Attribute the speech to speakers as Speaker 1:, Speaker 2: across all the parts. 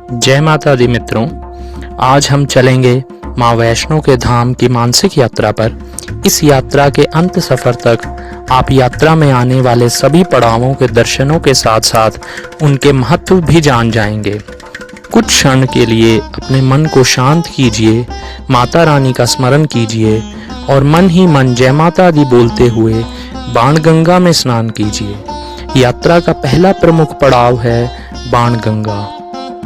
Speaker 1: जय माता दी मित्रों। आज हम चलेंगे माँ वैष्णो के धाम की मानसिक यात्रा पर। इस यात्रा के अंत सफर तक आप यात्रा में आने वाले सभी पड़ावों के दर्शनों के साथ साथ उनके महत्व भी जान जाएंगे। कुछ क्षण के लिए अपने मन को शांत कीजिए, माता रानी का स्मरण कीजिए और मन ही मन जय माता दी बोलते हुए बाणगंगा में स्नान कीजिए। यात्रा का पहला प्रमुख पड़ाव है बाणगंगा।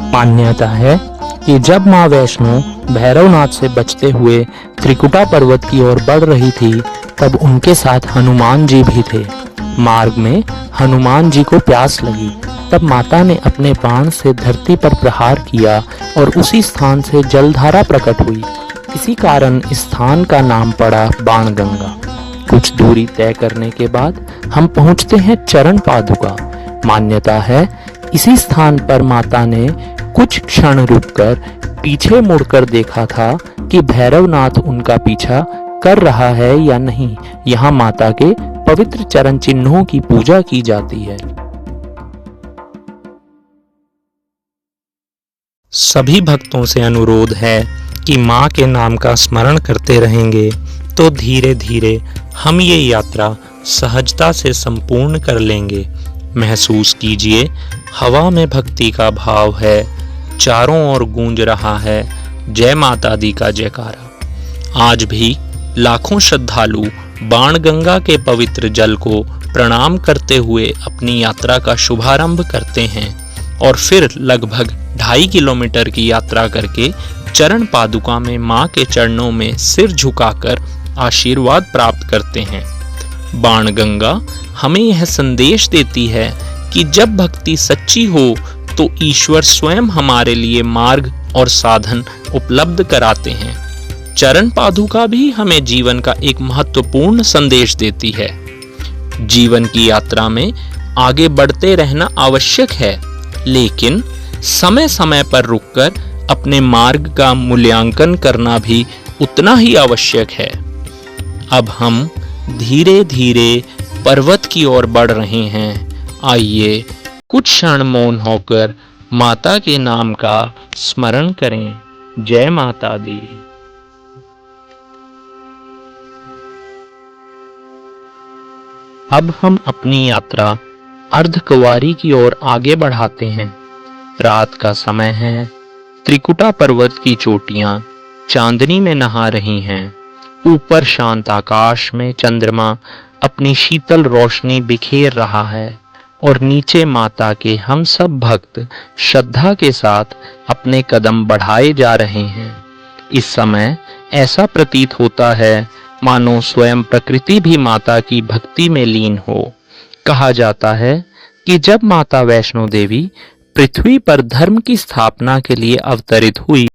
Speaker 1: मान्यता है कि जब माँ वैष्णो भैरवनाथ से बचते हुए त्रिकुटा पर्वत की ओर बढ़ रही थी, तब उनके साथ हनुमान जी भी थे। मार्ग में हनुमान जी को प्यास लगी, तब माता ने अपने बाण से धरती पर प्रहार किया और उसी स्थान से जलधारा प्रकट हुई। इसी कारण इस स्थान का नाम पड़ा बाणगंगा। कुछ दूरी तय करने के बाद हम पहुंचते हैं चरण पादुका। मान्यता है इसी स्थान पर माता ने कुछ क्षण रुककर पीछे मुड़कर देखा था कि भैरवनाथ उनका पीछा कर रहा है या नहीं। यहाँ माता के पवित्र चरण चिन्हों की पूजा की जाती है। सभी भक्तों से अनुरोध है कि माँ के नाम का स्मरण करते रहेंगे तो धीरे धीरे हम ये यात्रा सहजता से संपूर्ण कर लेंगे। महसूस कीजिए, हवा में भक्ति का भाव है, चारों ओर गूंज रहा है जय माता दी का जयकारा। आज भी लाखों श्रद्धालु बाणगंगा के पवित्र जल को प्रणाम करते हुए अपनी यात्रा का शुभारंभ करते हैं और फिर लगभग 2.5 किलोमीटर की यात्रा करके चरण पादुका में मां के चरणों में सिर झुकाकर आशीर्वाद प्राप्त करते हैं। बाणगंगा हमें यह संदेश देती है कि जब भक्ति सच्ची हो तो ईश्वर स्वयं हमारे लिए मार्ग और साधन उपलब्ध कराते हैं। चरण पादुका भी हमें जीवन का एक महत्वपूर्ण संदेश देती है। जीवन की यात्रा में आगे बढ़ते रहना आवश्यक है, लेकिन समय समय पर रुककर अपने मार्ग का मूल्यांकन करना भी उतना ही आवश्यक है। अब हम धीरे धीरे पर्वत की ओर बढ़ रहे हैं। आइए कुछ क्षण मौन होकर माता के नाम का स्मरण करें। जय माता दी। अब हम अपनी यात्रा अर्धकुंवारी की ओर आगे बढ़ाते हैं। रात का समय है। त्रिकुटा पर्वत की चोटियां चांदनी में नहा रही हैं। ऊपर शांत आकाश में चंद्रमा अपनी शीतल रोशनी बिखेर रहा है और नीचे माता के हम सब भक्त श्रद्धा के साथ अपने कदम बढ़ाए जा रहे हैं। इस समय ऐसा प्रतीत होता है मानो स्वयं प्रकृति भी माता की भक्ति में लीन हो। कहा जाता है कि जब माता वैष्णो देवी पृथ्वी पर धर्म की स्थापना के लिए अवतरित हुई,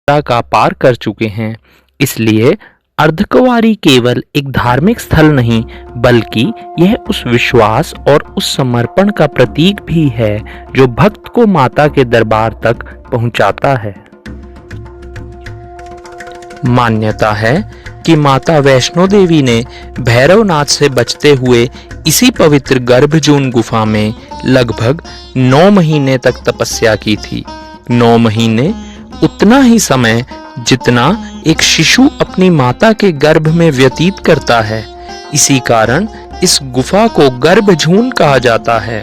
Speaker 1: का पार कर चुके हैं। इसलिए अर्धकुंवारी केवल एक धार्मिक स्थल नहीं, बल्कि यह उस विश्वास और उस समर्पण का प्रतीक भी है जो भक्त को माता के दरबार तक पहुंचाता है। मान्यता है कि माता वैष्णो देवी ने भैरवनाथ से बचते हुए इसी पवित्र गर्भजून गुफा में लगभग 9 महीने तक तपस्या की थी। 9 महीने उतना ही समय जितना एक शिशु अपनी माता के गर्भ में व्यतीत करता है। इसी कारण इस गुफा को गर्भजून कहा जाता है।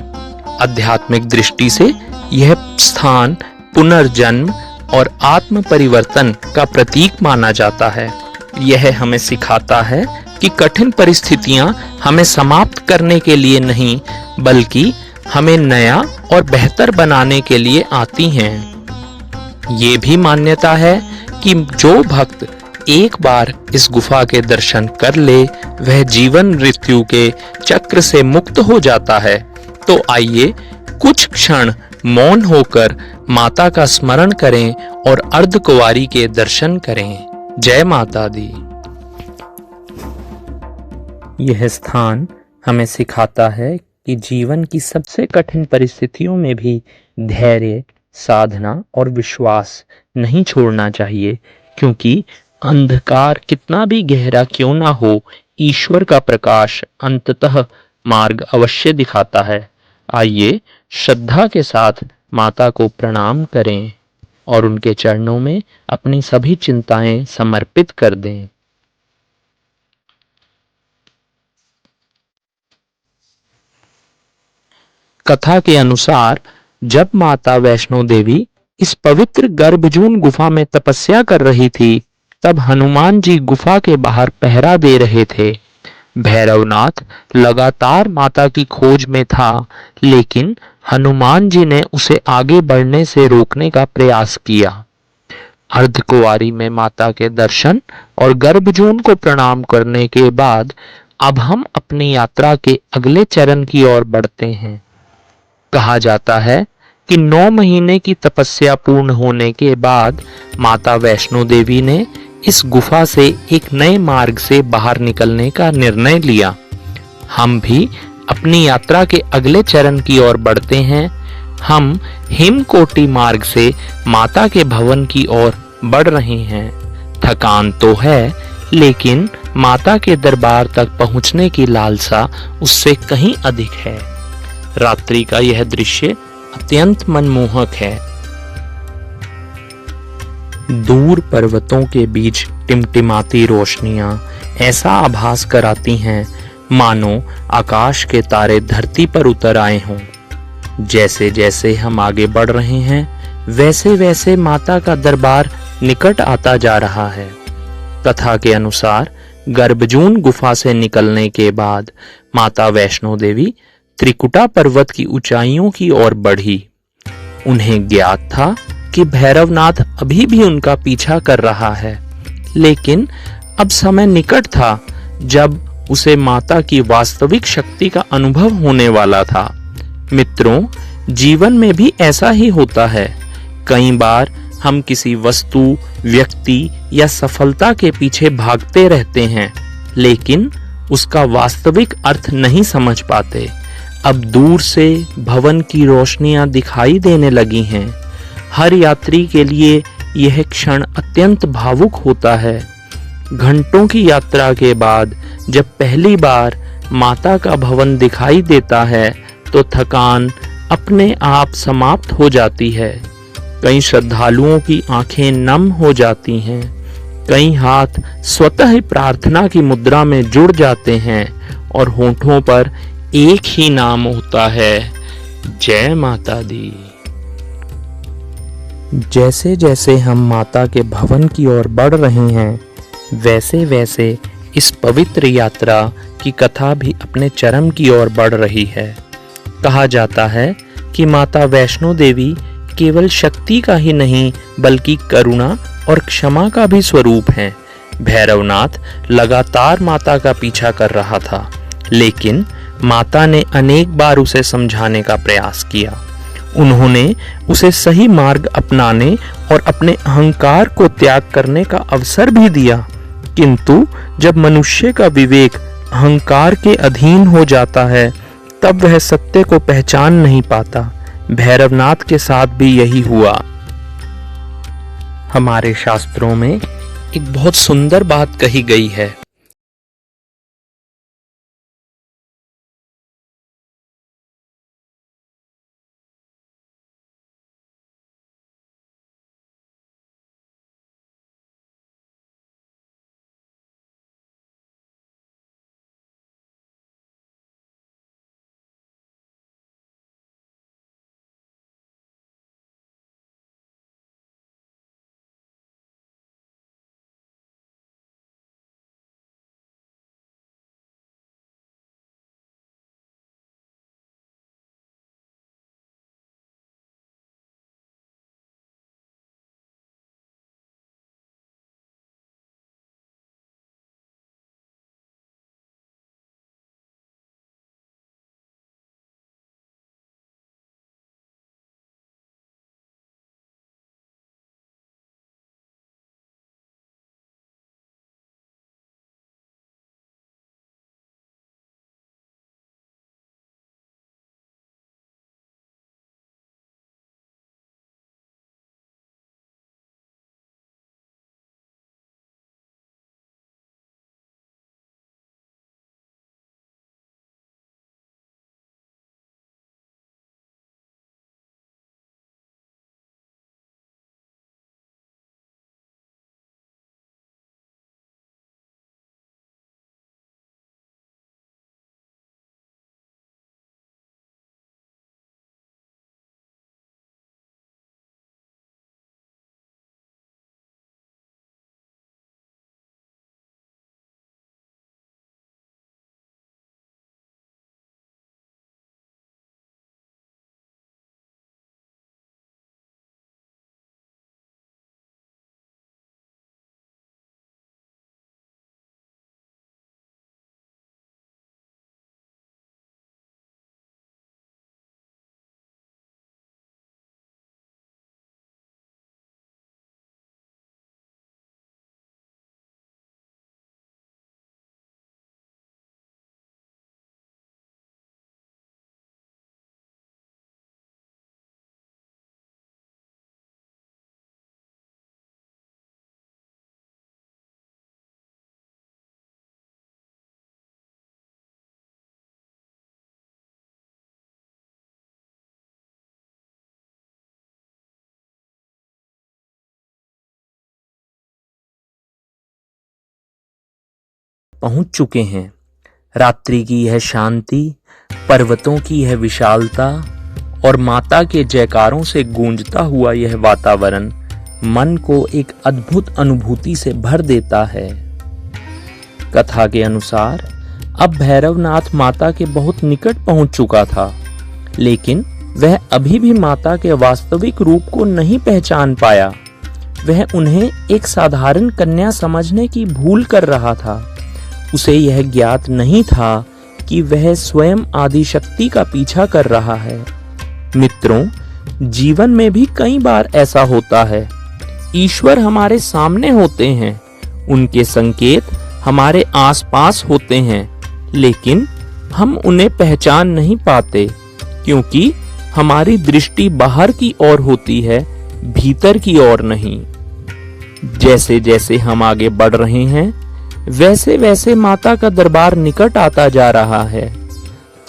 Speaker 1: आध्यात्मिक दृष्टि से यह स्थान पुनर्जन्म और आत्म परिवर्तन का प्रतीक माना जाता है। यह हमें सिखाता है कि कठिन परिस्थितियां हमें समाप्त करने के लिए नहीं, बल्कि हमें नया और बेहतर बनाने के लिए आती हैं। ये भी मान्यता है कि जो भक्त एक बार इस गुफा के दर्शन कर ले, वह जीवन मृत्यु के चक्र से मुक्त हो जाता है। तो आइए कुछ क्षण मौन होकर माता का स्मरण करें और अर्धकुंवारी के दर्शन करें। जय माता दी। यह स्थान हमें सिखाता है कि जीवन की सबसे कठिन परिस्थितियों में भी धैर्य, साधना और विश्वास नहीं छोड़ना चाहिए, क्योंकि अंधकार कितना भी गहरा क्यों ना हो, ईश्वर का प्रकाश अंततः मार्ग अवश्य दिखाता है। आइए श्रद्धा के साथ माता को प्रणाम करें और उनके चरणों में अपनी सभी चिंताएं समर्पित कर दें। कथा के अनुसार जब माता वैष्णो देवी इस पवित्र गर्भजून गुफा में तपस्या कर रही थी, तब हनुमान जी गुफा के बाहर पहरा दे रहे थे। भैरवनाथ लगातार माता की खोज में था, लेकिन हनुमान जी ने उसे आगे बढ़ने से रोकने का प्रयास किया। अर्धकुंवारी में माता के दर्शन और गर्भजून को प्रणाम करने के बाद अब हम अपनी यात्रा के अगले चरण की ओर बढ़ते हैं। कहा जाता है कि 9 महीने की तपस्या पूर्ण होने के बाद माता वैष्णो देवी ने इस गुफा से एक नए मार्ग से बाहर निकलने का निर्णय लिया। हम भी अपनी यात्रा के अगले चरण की ओर बढ़ते हैं। हम हिमकोटि मार्ग से माता के भवन की ओर बढ़ रहे हैं। थकान तो है, लेकिन माता के दरबार तक पहुंचने की लालसा उससे कहीं अधिक है। रात्रि का यह दृश्य अत्यंत मनमोहक है। दूर पर्वतों के बीच टिमटिमाती रोशनियां ऐसा आभास कराती हैं मानो आकाश के तारे धरती पर उतर आए हों। जैसे जैसे हम आगे बढ़ रहे हैं, वैसे वैसे माता का दरबार निकट आता जा रहा है। कथा के अनुसार गर्भजून गुफा से निकलने के बाद माता वैष्णो देवी त्रिकुटा पर्वत की ऊंचाइयों की ओर बढ़ी। उन्हें ज्ञात था कि भैरवनाथ अभी भी उनका पीछा कर रहा है, लेकिन अब समय निकट था जब उसे माता की वास्तविक शक्ति का अनुभव होने वाला था। मित्रों, जीवन में भी ऐसा ही होता है। कई बार हम किसी वस्तु, व्यक्ति या सफलता के पीछे भागते रहते हैं, लेकिन उसका वास्तविक अर्थ नहीं समझ पाते। अब दूर से भवन की रोशनियां दिखाई देने लगी हैं। हर यात्री के लिए यह क्षण अत्यंत भावुक होता है। घंटों की यात्रा के बाद जब पहली बार माता का भवन दिखाई देता है, तो थकान अपने आप समाप्त हो जाती है। कई श्रद्धालुओं की आंखें नम हो जाती हैं, कई हाथ स्वतः ही प्रार्थना की मुद्रा में जुड़ जाते हैं और होठों पर एक ही नाम होता है, जय माता दी। जैसे जैसे हम माता के भवन की ओर बढ़ रहे हैं, वैसे वैसे इस पवित्र यात्रा की कथा भी अपने चरम की ओर बढ़ रही है। कहा जाता है कि माता वैष्णो देवी केवल शक्ति का ही नहीं, बल्कि करुणा और क्षमा का भी स्वरूप हैं। भैरवनाथ लगातार माता का पीछा कर रहा था, लेकिन माता ने अनेक बार उसे समझाने का प्रयास किया। उन्होंने उसे सही मार्ग अपनाने और अपने अहंकार को त्याग करने का अवसर भी दिया, किंतु जब मनुष्य का विवेक अहंकार के अधीन हो जाता है तब वह सत्य को पहचान नहीं पाता। भैरवनाथ के साथ भी यही हुआ। हमारे शास्त्रों में एक बहुत सुंदर बात कही गई है। पहुंच चुके हैं। रात्रि की यह शांति, पर्वतों की यह विशालता और माता के जयकारों से गूंजता हुआ यह वातावरण मन को एक अद्भुत अनुभूति से भर देता है। कथा के अनुसार अब भैरवनाथ माता के बहुत निकट पहुंच चुका था, लेकिन वह अभी भी माता के वास्तविक रूप को नहीं पहचान पाया। वह उन्हें एक साधारण कन्या समझने की भूल कर रहा था। उसे यह ज्ञात नहीं था कि वह स्वयं आदिशक्ति का पीछा कर रहा है। मित्रों, जीवन में भी कई बार ऐसा होता है। ईश्वर हमारे सामने होते हैं, उनके संकेत हमारे आसपास होते हैं, लेकिन हम उन्हें पहचान नहीं पाते क्योंकि हमारी दृष्टि बाहर की ओर होती है, भीतर की ओर नहीं। जैसे जैसे हम आगे बढ़ रहे हैं वैसे वैसे माता का दरबार निकट आता जा रहा है।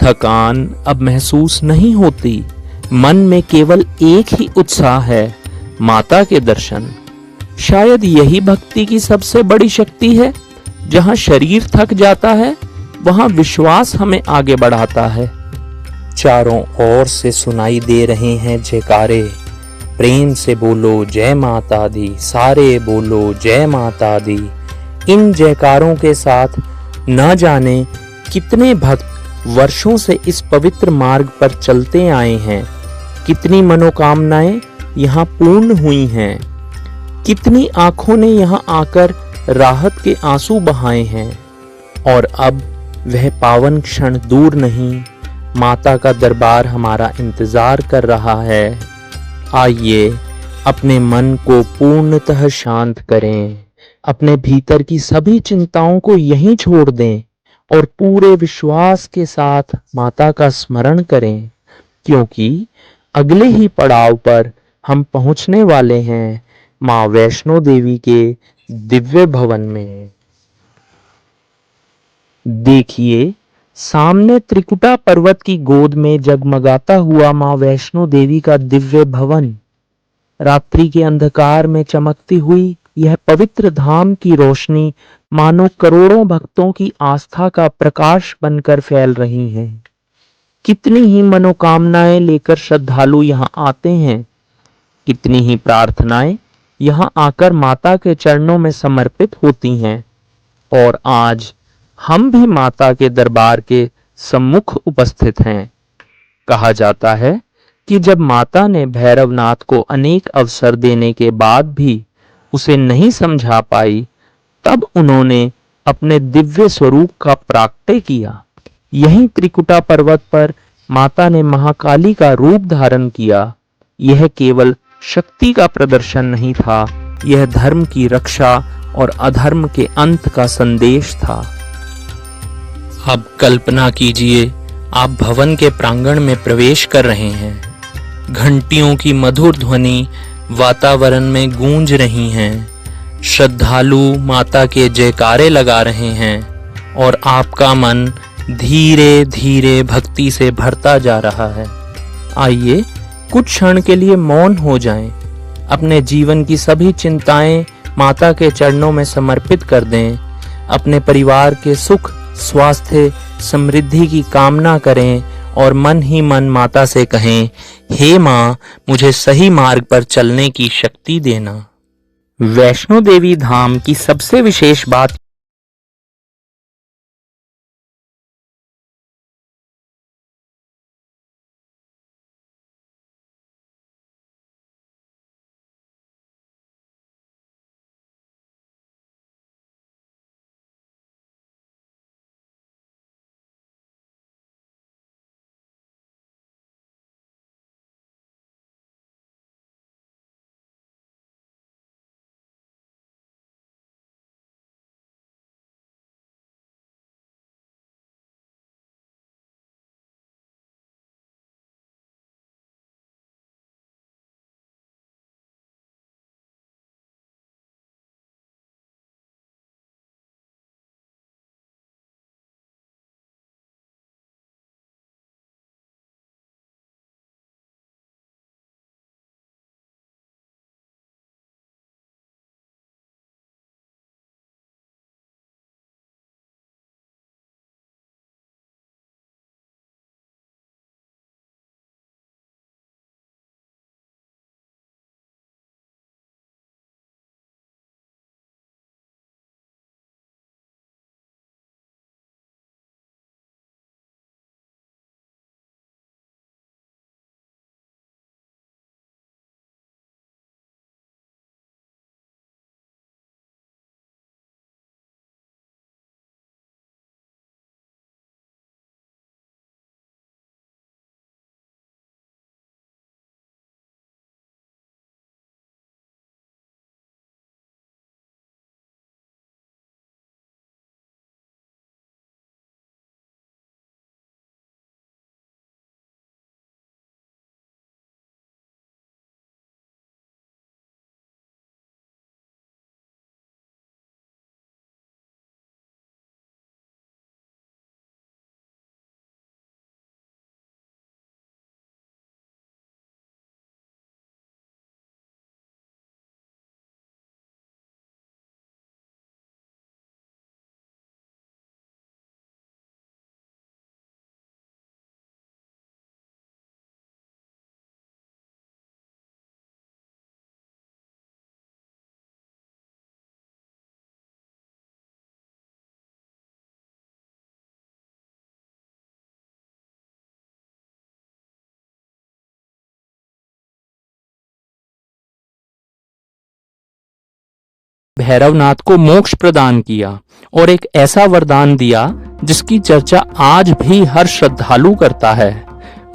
Speaker 1: थकान अब महसूस नहीं होती, मन में केवल एक ही उत्साह है, माता के दर्शन। शायद यही भक्ति की सबसे बड़ी शक्ति है। जहां शरीर थक जाता है वहां विश्वास हमें आगे बढ़ाता है। चारों ओर से सुनाई दे रहे हैं जयकारे। प्रेम से बोलो जय माता दी, सारे बोलो जय माता दी। इन जयकारों के साथ न जाने कितने भक्त वर्षों से इस पवित्र मार्ग पर चलते आए हैं। कितनी मनोकामनाएं यहाँ पूर्ण हुई हैं। कितनी आंखों ने यहाँ आकर राहत के आंसू बहाए हैं। और अब वह पावन क्षण दूर नहीं, माता का दरबार हमारा इंतजार कर रहा है। आइए अपने मन को पूर्णतः शांत करें, अपने भीतर की सभी चिंताओं को यहीं छोड़ दें और पूरे विश्वास के साथ माता का स्मरण करें, क्योंकि अगले ही पड़ाव पर हम पहुंचने वाले हैं मां वैष्णो देवी के दिव्य भवन में। देखिए, सामने त्रिकुटा पर्वत की गोद में जगमगाता हुआ मां वैष्णो देवी का दिव्य भवन। रात्रि के अंधकार में चमकती हुई यह पवित्र धाम की रोशनी मानो करोड़ों भक्तों की आस्था का प्रकाश बनकर फैल रही है। कितनी ही मनोकामनाएं लेकर श्रद्धालु यहाँ आते हैं, कितनी ही प्रार्थनाएं यहाँ आकर माता के चरणों में समर्पित होती हैं। और आज हम भी माता के दरबार के सम्मुख उपस्थित हैं। कहा जाता है कि जब माता ने भैरवनाथ को अनेक अवसर देने के बाद भी उसे नहीं समझा पाई, तब उन्होंने अपने दिव्य स्वरूप का प्राकट्य किया। यहीं त्रिकुटा पर्वत पर माता ने महाकाली का रूप धारण किया। यह केवल शक्ति का प्रदर्शन नहीं था, यह धर्म की रक्षा और अधर्म के अंत का संदेश था। अब कल्पना कीजिए, आप भवन के प्रांगण में प्रवेश कर रहे हैं। घंटियों की मधुर ध्वनि वातावरण में गूंज रही हैं। श्रद्धालु माता के जयकारे लगा रहे हैं और आपका मन धीरे धीरे भक्ति से भरता जा रहा है। आइए कुछ क्षण के लिए मौन हो जाएं, अपने जीवन की सभी चिंताएं माता के चरणों में समर्पित कर दें। अपने परिवार के सुख, स्वास्थ्य, समृद्धि की कामना करें और मन ही मन माता से कहें, हे माँ, मुझे सही मार्ग पर चलने की शक्ति देना। वैष्णो देवी धाम की सबसे विशेष बात भैरवनाथ को मोक्ष प्रदान किया और एक ऐसा वरदान दिया
Speaker 2: जिसकी चर्चा आज भी हर श्रद्धालु करता है।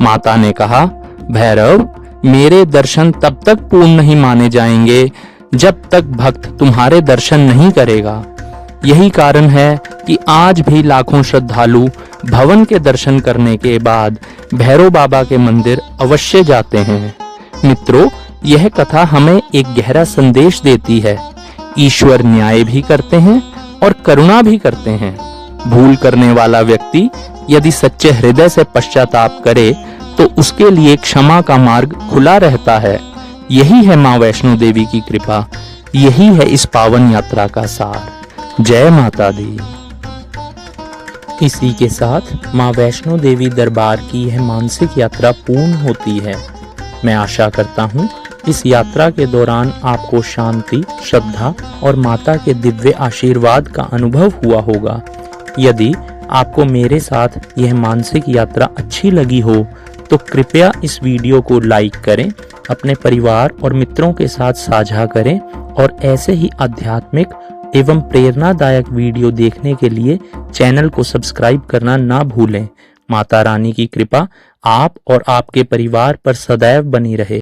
Speaker 2: माता ने कहा, भैरव, मेरे दर्शन तब तक पूर्ण नहीं माने जाएंगे जब तक भक्त तुम्हारे दर्शन नहीं करेगा। यही कारण है कि आज भी लाखों श्रद्धालु भवन के दर्शन करने के बाद भैरव बाबा के मंदिर अवश्य जाते हैं। मित्रों, यह कथा हमें एक गहरा संदेश देती है। ईश्वर न्याय भी करते हैं और करुणा भी करते हैं। भूल करने वाला व्यक्ति यदि सच्चे हृदय से पश्चाताप करे तो उसके लिए क्षमा का मार्ग खुला रहता है। यही है मां वैष्णो देवी की कृपा, यही है इस पावन यात्रा का सार। जय माता दी।
Speaker 1: इसी के साथ मां वैष्णो देवी दरबार की यह मानसिक यात्रा पूर्ण होती है। मैं आशा करता हूँ इस यात्रा के दौरान आपको शांति, श्रद्धा और माता के दिव्य आशीर्वाद का अनुभव हुआ होगा। यदि आपको मेरे साथ यह मानसिक यात्रा अच्छी लगी हो तो कृपया इस वीडियो को लाइक करें, अपने परिवार और मित्रों के साथ साझा करें और ऐसे ही आध्यात्मिक एवं प्रेरणादायक वीडियो देखने के लिए चैनल को सब्सक्राइब करना ना भूलें। माता रानी की कृपा आप और आपके परिवार पर सदैव बनी रहे।